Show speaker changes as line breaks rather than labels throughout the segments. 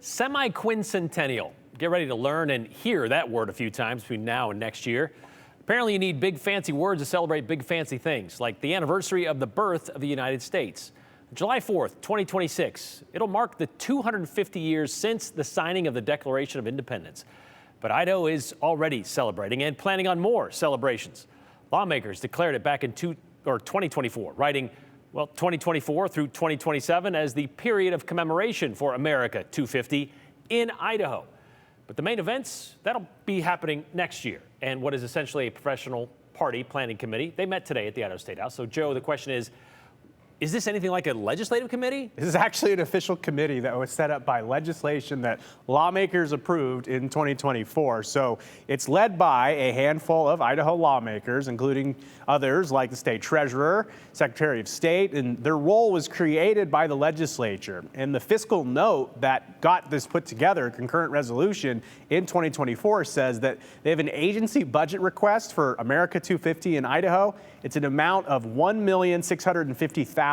Semiquincentennial. Get ready to learn and hear that word a few times between now and next year. Apparently you need big fancy words to celebrate big fancy things, like the anniversary of the birth of the United States. July 4th, 2026. It'll mark the 250 years since the signing of the Declaration of Independence. But Idaho is already celebrating and planning on more celebrations. Lawmakers declared it back in 2024, writing, 2024 through 2027 as the period of commemoration for America 250 in Idaho. But the main events, that'll be happening next year. And what is essentially a professional party planning committee, they met today at the Idaho State House. So, Joe, the question is this anything like a legislative committee?
This is actually an official committee that was set up by legislation that lawmakers approved in 2024. So it's led by a handful of Idaho lawmakers, including others like the state treasurer, secretary of state, and their role was created by the legislature. And the fiscal note that got this put together, a concurrent resolution in 2024, says that they have an agency budget request for America 250 in Idaho. It's an amount of $1,650,000.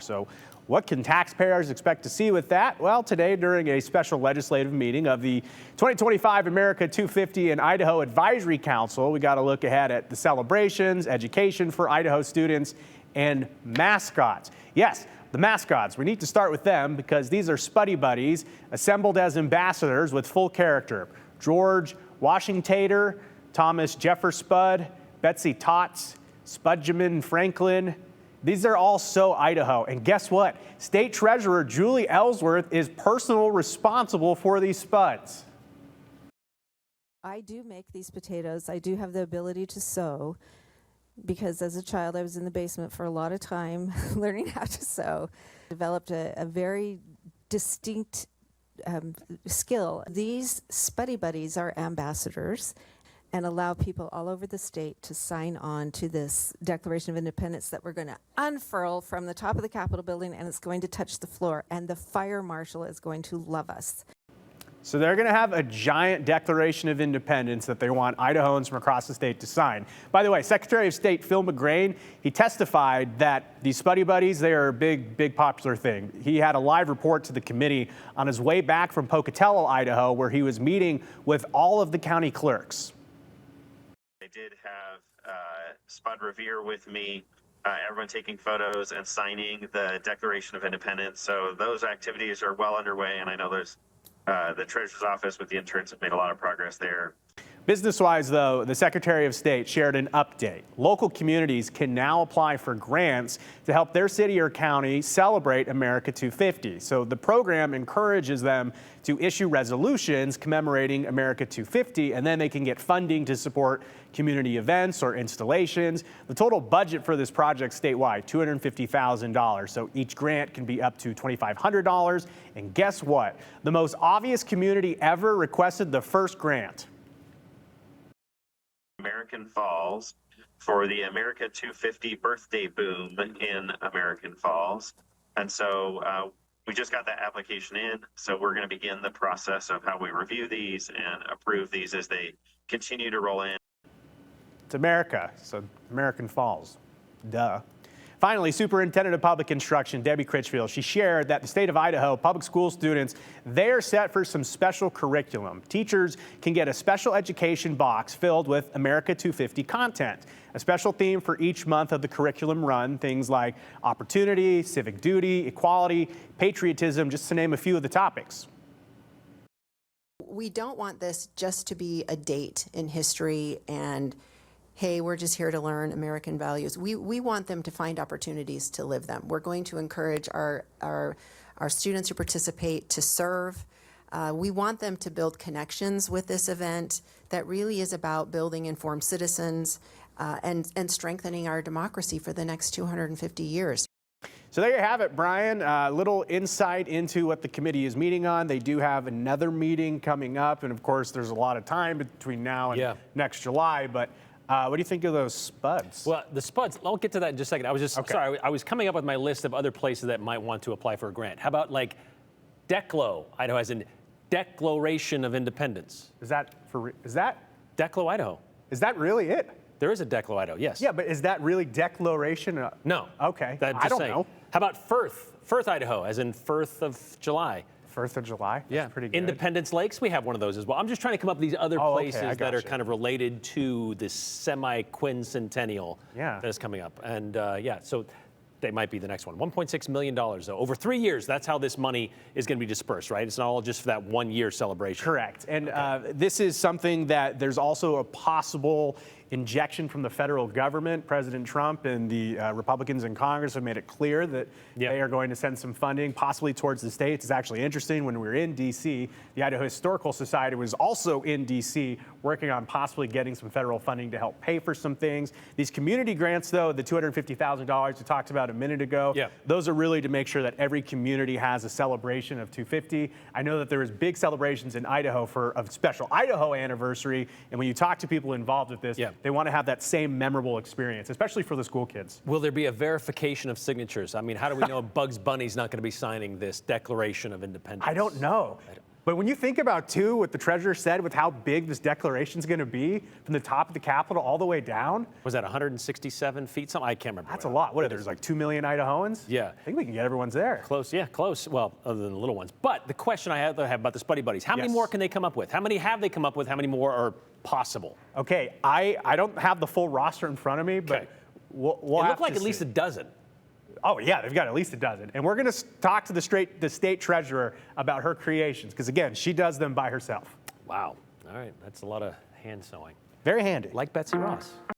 So what can taxpayers expect to see with that? Well, today during a special legislative meeting of the 2025 America 250 and Idaho Advisory Council, we got to look ahead at the celebrations, education for Idaho students, and mascots. Yes, the mascots. We need to start with them because these are Spuddy Buddies assembled as ambassadors with full character. George Washington, Thomas Jefferspud, Betsy Tots, Spudjamin Franklin. These are all so Idaho. And guess what? State Treasurer Julie Ellsworth is personally responsible for these spuds.
I do make these potatoes. I do have the ability to sew because as a child I was in the basement for a lot of time learning how to sew. Developed a very distinct skill. These Spuddy Buddies are ambassadors and allow people all over the state to sign on to this Declaration of Independence that we're going to unfurl from the top of the Capitol building, and it's going to touch the floor, and the fire marshal is going to love us.
So they're going to have a giant Declaration of Independence that they want Idahoans from across the state to sign. By the way, Secretary of State Phil McGrain, he testified that these Spuddy Buddies, they are a big popular thing. He had a live report to the committee on his way back from Pocatello, Idaho, where he was meeting with all of the county clerks.
I did have Spud Revere with me, everyone taking photos and signing the Declaration of Independence. So those activities are well underway, and I know there's the Treasurer's Office with the interns have made a lot of progress there.
Business-wise, though, the Secretary of State shared an update. Local communities can now apply for grants to help their city or county celebrate America 250. So the program encourages them to issue resolutions commemorating America 250, and then they can get funding to support community events or installations. The total budget for this project statewide, $250,000. So each grant can be up to $2,500. And guess what? The most obvious community ever requested the first grant.
American Falls for the America 250 birthday boom in American Falls. And so we just got that application in. So we're going to begin the process of how we review these and approve these as they continue to roll in.
It's America, so American Falls. Duh. Finally, Superintendent of Public Instruction Debbie Critchfield, she shared that the state of Idaho public school students, they're set for some special curriculum. Teachers can get a special education box filled with America 250 content, a special theme for each month of the curriculum run, things like opportunity, civic duty, equality, patriotism, just to name a few of the topics.
We don't want this just to be a date in history and hey, we're just here to learn American values. We want them to find opportunities to live them. We're going to encourage our students who participate to serve. We want them to build connections with this event that really is about building informed citizens and strengthening our democracy for the next 250 years.
So there you have it, Brian. A little insight into what the committee is meeting on. They do have another meeting coming up, and of course, there's a lot of time between now and next July, but what do you think of those spuds?
Well, the spuds, I'll get to that in just a second. I was just, sorry, I was coming up with my list of other places that might want to apply for a grant. How about like Declo, Idaho as in Declaration of Independence.
Is that
Declo, Idaho.
Is that really it?
There is a Declo, Idaho, yes.
Yeah, but is that really declaration?
No.
Okay,
I don't know. How about Firth, Idaho, as in Firth of July?
4th of July? That's pretty good.
Independence Lakes, we have one of those as well. I'm just trying to come up with these other
Oh, okay,
places
I
that are
gotcha.
kind of related to this Semiquincentennial that is coming up. And so they might be the next one. $1.6 million, though. Over 3 years, that's how this money is going to be dispersed, right? It's not all just for that 1 year celebration.
Correct. And this is something that there's also a possible injection from the federal government. President Trump and the Republicans in Congress have made it clear that they are going to send some funding, possibly towards the states. It's actually interesting. When we were in D.C., the Idaho Historical Society was also in D.C. working on possibly getting some federal funding to help pay for some things. These community grants, though, the $250,000 we talked about a minute ago, those are really to make sure that every community has a celebration of 250. I know that there is big celebrations in Idaho for a special Idaho anniversary, and when you talk to people involved with this, they want to have that same memorable experience, especially for the school kids.
Will there be a verification of signatures? I mean, how do we know Bugs Bunny's not going to be signing this Declaration of Independence?
I don't know. But when you think about, too, what the treasurer said with how big this declaration is going to be from the top of the Capitol all the way down.
Was that 167 feet? Something? I can't remember.
That's a lot. What are there? There's like 2 million Idahoans?
Yeah.
I think we can get everyone's there.
Close, yeah, close. Well, other than the little ones. But the question I have about the Spuddy Buddies, how many more can they come up with? How many have they come up with? How many more are possible?
Okay, I don't have the full roster in front of me, but we'll
it
have
looked like
to
at least
see.
a dozen.
Oh, yeah, they've got at least a dozen. And we're going to talk to the state treasurer about her creations, because, again, she does them by herself.
Wow. All right. That's a lot of hand sewing.
Very handy.
Like Betsy Ross.